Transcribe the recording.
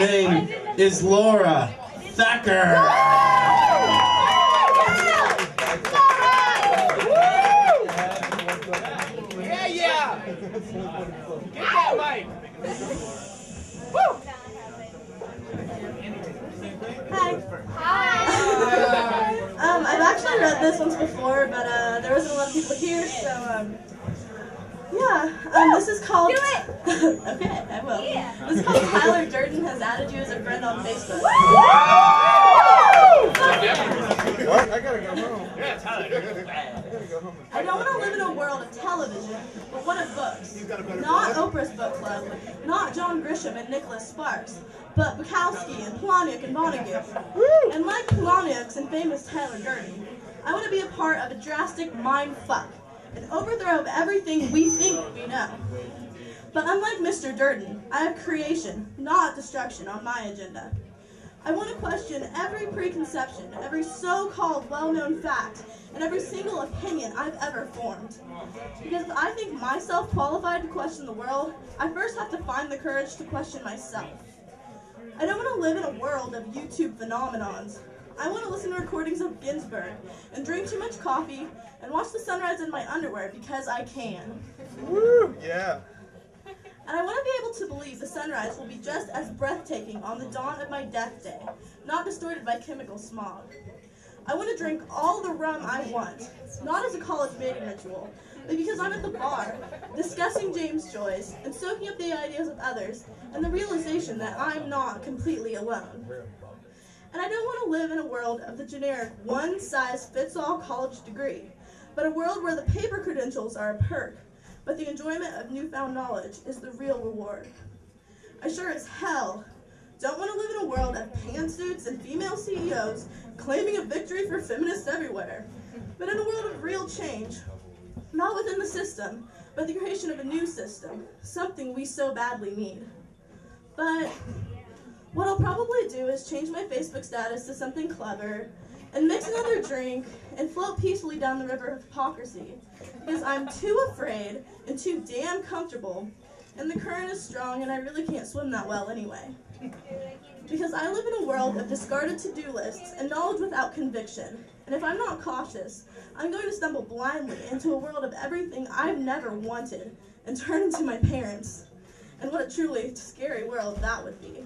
name is Laura Thacker. Yeah! Get that mic! Woo! Hi. I've actually read this once before, but there wasn't a lot of people here, so this is called. Do it. Okay, I will. Yeah. This is called Tyler Durden Has Added You as a Friend on Facebook. What? I gotta go home. Yeah, Tyler. I gotta go home. I don't want to live in a world of television, but one of books. Not Oprah's book club, not John Grisham and Nicholas Sparks, but Bukowski and Planiuk and Montague. And like Planiuk's and famous Tyler Durden, I want to be a part of a drastic mind fuck, an overthrow of everything we think we know. But unlike Mr. Durden, I have creation, not destruction, on my agenda. I want to question every preconception, every so-called well-known fact, and every single opinion I've ever formed. Because if I think myself qualified to question the world, I first have to find the courage to question myself. I don't want to live in a world of YouTube phenomenons. I want to listen to recordings of Ginsberg and drink too much coffee and watch the sunrise in my underwear because I can. Woo! Yeah. And I want to be able to believe the sunrise will be just as breathtaking on the dawn of my death day, not distorted by chemical smog. I want to drink all the rum I want, not as a college mating ritual, but because I'm at the bar, discussing James Joyce and soaking up the ideas of others and the realization that I'm not completely alone. And I don't want to live in a world of the generic one-size-fits-all college degree, but a world where the paper credentials are a perk, but the enjoyment of newfound knowledge is the real reward. I sure as hell don't want to live in a world of pantsuits and female CEOs claiming a victory for feminists everywhere, but in a world of real change, not within the system, but the creation of a new system, something we so badly need. But what I'll probably do is change my Facebook status to something clever, and mix another drink, and float peacefully down the river of hypocrisy, because I'm too afraid and too damn comfortable, and the current is strong and I really can't swim that well anyway. Because I live in a world of discarded to-do lists and knowledge without conviction, and if I'm not cautious, I'm going to stumble blindly into a world of everything I've never wanted and turn into my parents. And what a truly scary world that would be.